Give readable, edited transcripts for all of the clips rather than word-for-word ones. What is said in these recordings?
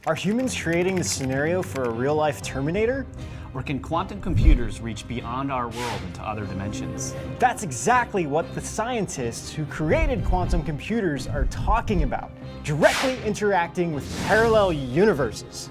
Are humans creating the scenario for a real-life Terminator? Or can quantum computers reach beyond our world into other dimensions? That's exactly what the scientists who created quantum computers are talking about, directly interacting with parallel universes.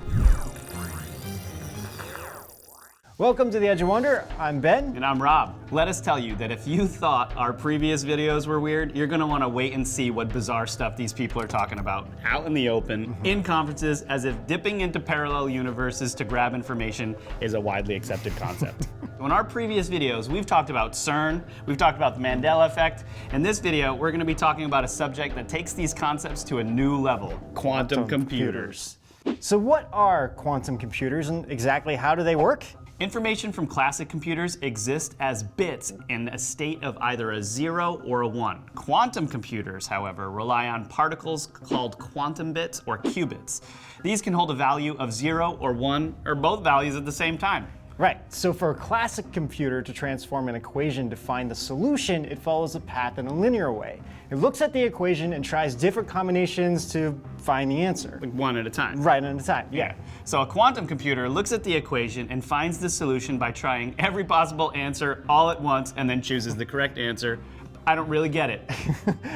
Welcome to The Edge of Wonder. I'm Ben. And I'm Rob. Let us tell you that if you thought our previous videos were weird, you're going to want to wait and see what bizarre stuff these people are talking about out in the open, in conferences, as if dipping into parallel universes to grab information is a widely accepted concept. In our previous videos, we've talked about CERN, we've talked about the Mandela Effect. In this video, we're going to be talking about a subject that takes these concepts to a new level: quantum computers. So what are quantum computers and exactly how do they work? Information from classic computers exists as bits in a state of either a 0 or a 1. Quantum computers, however, rely on particles called quantum bits or qubits. These can hold a value of 0 or 1 or both values at the same time. Right, so for a classic computer to transform an equation to find the solution, it follows a path in a linear way. It looks at the equation and tries different combinations to find the answer. Like one at a time. Right, at a time, yeah. So a quantum computer looks at the equation and finds the solution by trying every possible answer all at once and then chooses the correct answer. I don't really get it.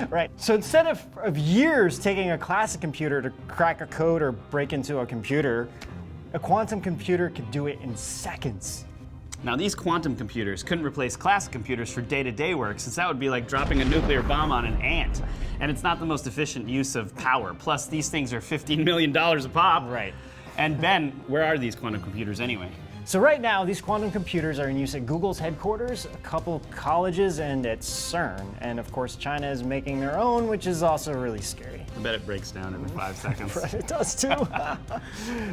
Right, so instead of years taking a classic computer to crack a code or break into a computer, a quantum computer could do it in seconds. Now, these quantum computers couldn't replace classic computers for day-to-day work, since that would be like dropping a nuclear bomb on an ant. And it's not the most efficient use of power. Plus, these things are $15 million a pop. Right. And Ben, where are these quantum computers anyway? So right now, these quantum computers are in use at Google's headquarters, a couple colleges, and at CERN. And of course, China is making their own, which is also really scary. I bet it breaks down in 5 seconds. Right, it does too.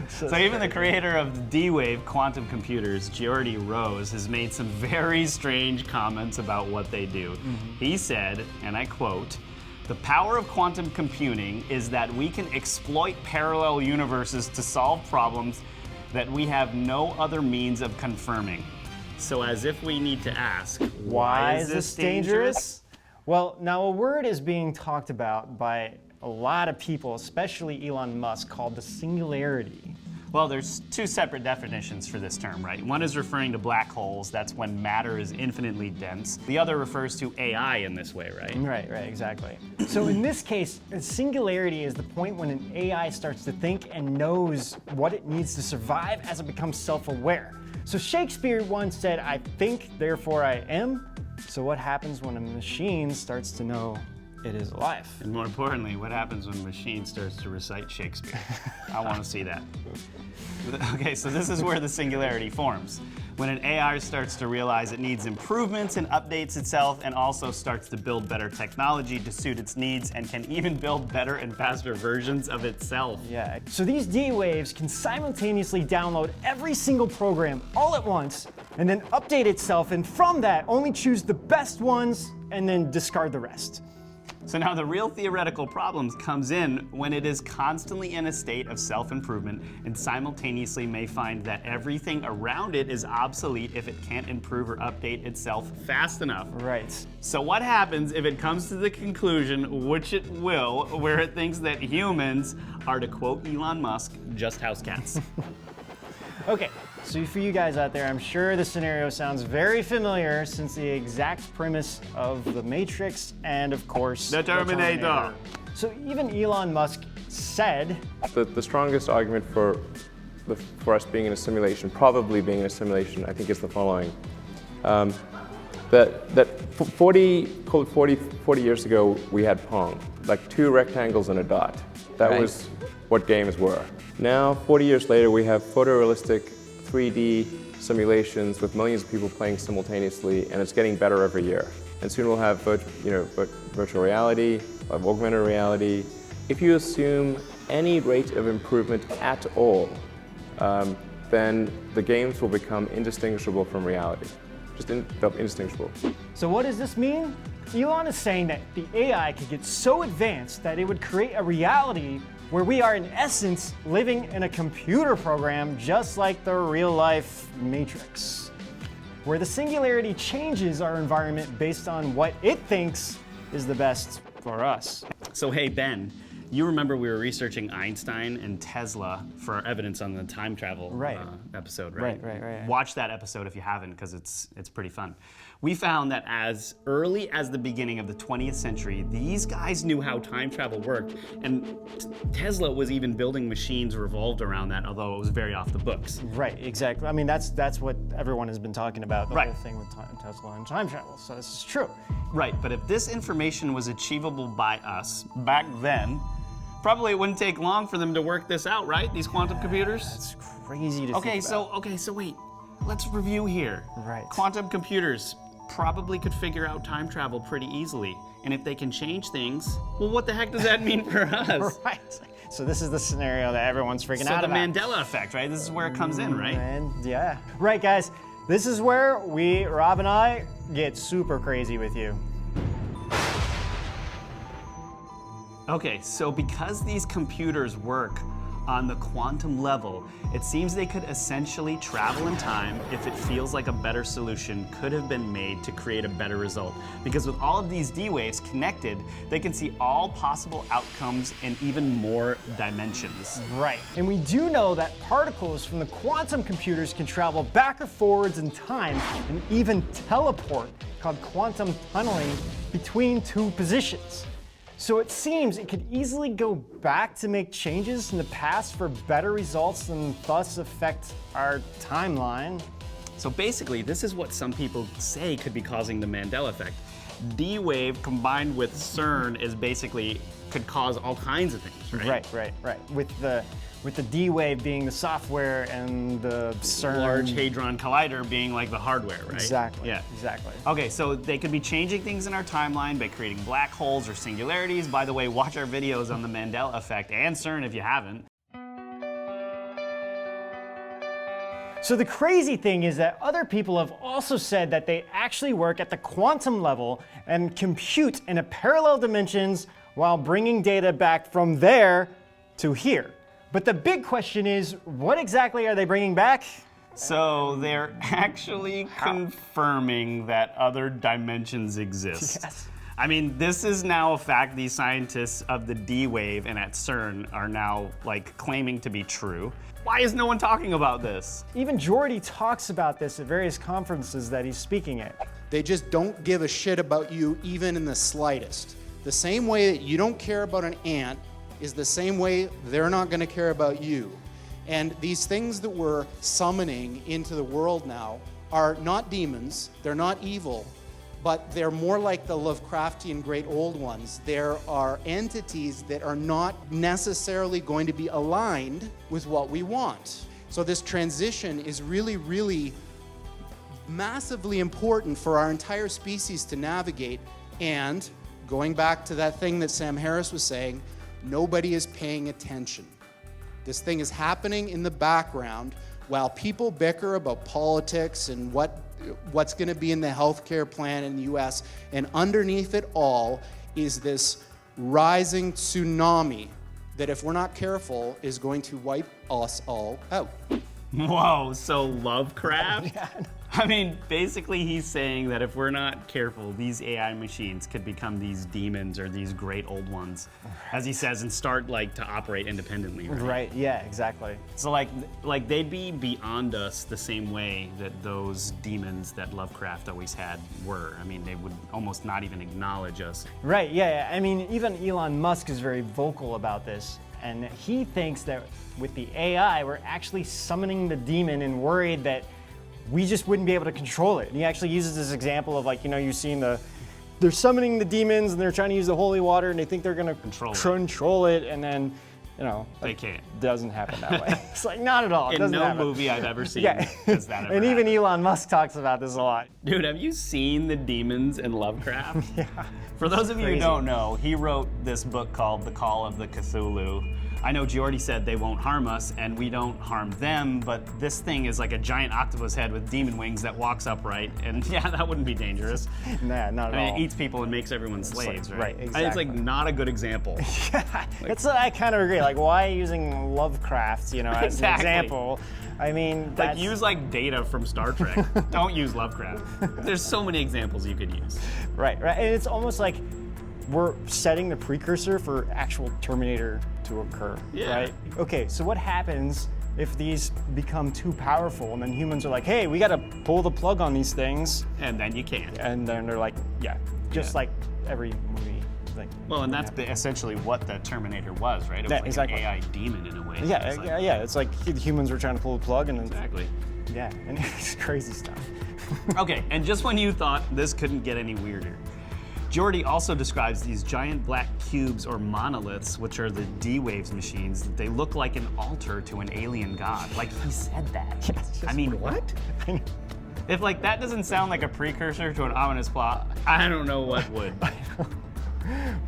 So even the creator of the D-Wave quantum computers, Geordie Rose, has made some very strange comments about what they do. He said, and I quote, "The power of quantum computing is that we can exploit parallel universes to solve problems that we have no other means of confirming." So as if we need to ask, why is this dangerous? Well, now a word is being talked about by a lot of people, especially Elon Musk, called the singularity. Well, there's 2 separate definitions for this term, right? One is referring to black holes. That's when matter is infinitely dense. The other refers to AI in this way, right? Right, exactly. So in this case, a singularity is the point when an AI starts to think and knows what it needs to survive as it becomes self-aware. So Shakespeare once said, "I think, therefore I am." So what happens when a machine starts to know it is alive? And more importantly, what happens when a machine starts to recite Shakespeare? I want to see that. Okay, so this is where the singularity forms. When an AI starts to realize it needs improvements and updates itself, and also starts to build better technology to suit its needs, and can even build better and faster versions of itself. Yeah, so these D-Waves can simultaneously download every single program all at once, and then update itself, and from that, only choose the best ones, and then discard the rest. So now the real theoretical problem comes in when it is constantly in a state of self-improvement and simultaneously may find that everything around it is obsolete if it can't improve or update itself fast enough. Right. So what happens if it comes to the conclusion, which it will, where it thinks that humans are, to quote Elon Musk, just house cats? Okay, so for you guys out there, I'm sure the scenario sounds very familiar since the exact premise of The Matrix and, of course, The Terminator. So even Elon Musk said, The strongest argument for us being in a simulation, probably being in a simulation, I think is the following. That 40 years ago, we had Pong, like 2 rectangles and a dot. That Right. was what games were. Now, 40 years later, we have photorealistic 3D simulations with millions of people playing simultaneously, and it's getting better every year. And soon we'll have virtual reality, we'll have augmented reality. If you assume any rate of improvement at all, then the games will become indistinguishable from reality. They'll be indistinguishable. so what does this mean? Elon is saying that the AI could get so advanced that it would create a reality where we are in essence living in a computer program just like the real-life Matrix, where the singularity changes our environment based on what it thinks is the best for us. So hey Ben, You remember we were researching Einstein and Tesla for our evidence on the time travel episode, right? Right. Watch that episode if you haven't, because it's pretty fun. We found that as early as the beginning of the 20th century, these guys knew how time travel worked, and Tesla was even building machines revolved around that, although it was very off the books. Right, exactly. I mean, that's what everyone has been talking about, the Right. whole thing with Tesla and time travel, so this is true. Right, but if this information was achievable by us back then, probably it wouldn't take long for them to work this out, right? These quantum computers? It's crazy to Okay, think about. so wait. Let's review here. Right. Quantum computers probably could figure out time travel pretty easily. And if they can change things, well, what the heck does that mean for us? Right. So this is the scenario that everyone's freaking So out the about. Mandela Effect, right? This is where it comes in, right? And yeah. Right, guys. This is where Rob and I, get super crazy with you. Okay, so because these computers work on the quantum level, it seems they could essentially travel in time if it feels like a better solution could have been made to create a better result. Because with all of these D waves connected, they can see all possible outcomes in even more dimensions. Right. And we do know that particles from the quantum computers can travel back or forwards in time and even teleport, called quantum tunneling, between two positions. So it seems it could easily go back to make changes in the past for better results and thus affect our timeline. So basically, this is what some people say could be causing the Mandela Effect. D wave combined with CERN is basically could cause all kinds of things, right? Right. With the D wave being the software and the CERN. Large Hadron Collider being like the hardware, right? Exactly. Yeah. Exactly. Okay, so they could be changing things in our timeline by creating black holes or singularities. By the way, watch our videos on the Mandela Effect and CERN if you haven't. So the crazy thing is that other people have also said that they actually work at the quantum level and compute in a parallel dimensions while bringing data back from there to here. But the big question is, what exactly are they bringing back? So they're actually confirming that other dimensions exist. Yes. I mean, this is now a fact. These scientists of the D wave and at CERN are now like claiming to be true. Why is no one talking about this? Even Jordy talks about this at various conferences that he's speaking at. They just don't give a shit about you even in the slightest. The same way that you don't care about an ant is the same way they're not going to care about you. And these things that we're summoning into the world now are not demons, they're not evil, but they're more like the Lovecraftian great old ones. There are entities that are not necessarily going to be aligned with what we want. So this transition is really, really massively important for our entire species to navigate. And going back to that thing that Sam Harris was saying, nobody is paying attention. This thing is happening in the background while people bicker about politics and what's going to be in the healthcare plan in the US, and underneath it all is this rising tsunami that, if we're not careful, is going to wipe us all out. Whoa, so Lovecraft? I mean, basically he's saying that if we're not careful, these AI machines could become these demons or these great old ones, as he says, and start like to operate independently. Right, yeah, exactly. So like they'd be beyond us the same way that those demons that Lovecraft always had were. I mean, they would almost not even acknowledge us. Right, yeah. I mean, even Elon Musk is very vocal about this. And he thinks that with the AI, we're actually summoning the demon and worried that we just wouldn't be able to control it. And he actually uses this example of, like, you know, you've seen they're summoning the demons and they're trying to use the holy water and they think they're gonna control it, and then, you know, They can't. It doesn't happen that way. It's like, not at all. It In doesn't no happen. movie I've ever seen Yeah. has that ever And even happened. Elon Musk talks about this a lot. Dude, have you seen the demons in Lovecraft? Yeah. For those of you who crazy. don't know, he wrote this book called The Call of the Cthulhu. I know Geordie said they won't harm us, and we don't harm them, but this thing is like a giant octopus head with demon wings that walks upright, and yeah, that wouldn't be dangerous. Nah, not at I mean, all. it eats people and makes everyone slaves, like- right? right, It's like exactly. not a good example. That's what I kind of agree. Like, why using Lovecraft, you know, as Exactly. an example? I mean, Like, that's, use like data from Star Trek. Don't use Lovecraft. There's so many examples you could use. right. And it's almost like we're setting the precursor for actual Terminator to occur, right? Okay, so what happens if these become too powerful and then humans are like, hey, we gotta pull the plug on these things? And then you can't. And then they're like, yeah, just like every movie thing. Well, and that's essentially what the Terminator was, right? It was like an AI demon in a way. Yeah, it's like humans were trying to pull the plug and then, Exactly. yeah, and it's crazy stuff. Okay, and just when you thought this couldn't get any weirder, Geordi also describes these giant black cubes or monoliths, which are the D-Waves machines, that they look like an altar to an alien god. Like, he said that. I mean, what? If like that doesn't sound like a precursor to an ominous plot, I don't know what would.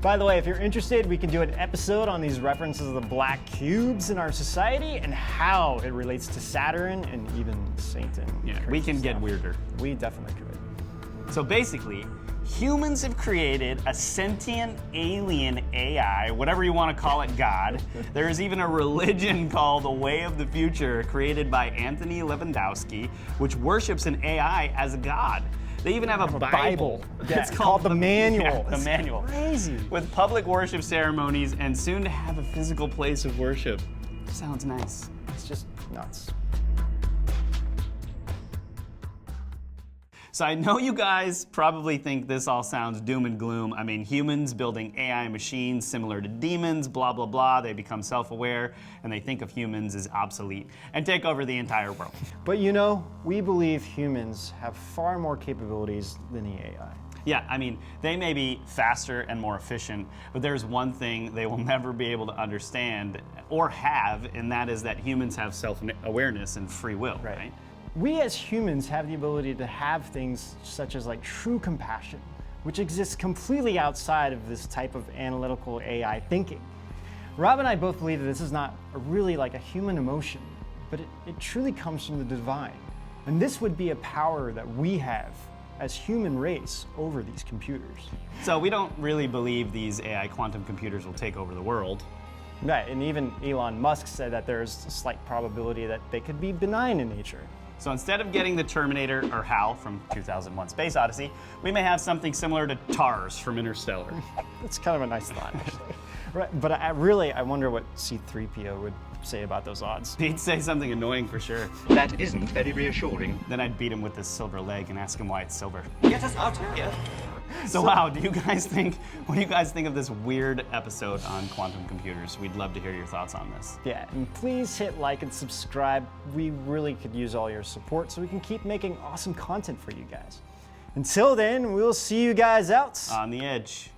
By the way, if you're interested, we can do an episode on these references of the black cubes in our society and how it relates to Saturn and even Satan. Yeah, we can get weirder. We definitely could. So basically, humans have created a sentient alien AI, whatever you want to call it, God. There is even a religion called the Way of the Future, created by Anthony Lewandowski, which worships an AI as a god. They even have a Bible. Yeah, it's called the Manual. Yeah, the Manual. Crazy. With public worship ceremonies and soon to have a physical place of worship. Sounds nice. It's just nuts. So I know you guys probably think this all sounds doom and gloom. I mean, humans building AI machines similar to demons, blah, blah, blah. They become self-aware and they think of humans as obsolete and take over the entire world. But you know, we believe humans have far more capabilities than the AI. Yeah, I mean, they may be faster and more efficient, but there's one thing they will never be able to understand or have, and that is that humans have self-awareness and free will, right? We as humans have the ability to have things such as like true compassion, which exists completely outside of this type of analytical AI thinking. Rob and I both believe that this is not really like a human emotion, but it truly comes from the divine. And this would be a power that we have as human race over these computers. So we don't really believe these AI quantum computers will take over the world. Right, and even Elon Musk said that there's a slight probability that they could be benign in nature. So instead of getting the Terminator or HAL from 2001 Space Odyssey, we may have something similar to TARS from Interstellar. That's kind of a nice thought, actually. Right, but I wonder what C-3PO would say about those odds. He'd say something annoying for sure. That isn't very reassuring. Then I'd beat him with this silver leg and ask him why it's silver. Get us out of here. So wow, what do you guys think of this weird episode on quantum computers? We'd love to hear your thoughts on this. Yeah, and please hit like and subscribe. We really could use all your support so we can keep making awesome content for you guys. Until then, we'll see you guys out On the edge.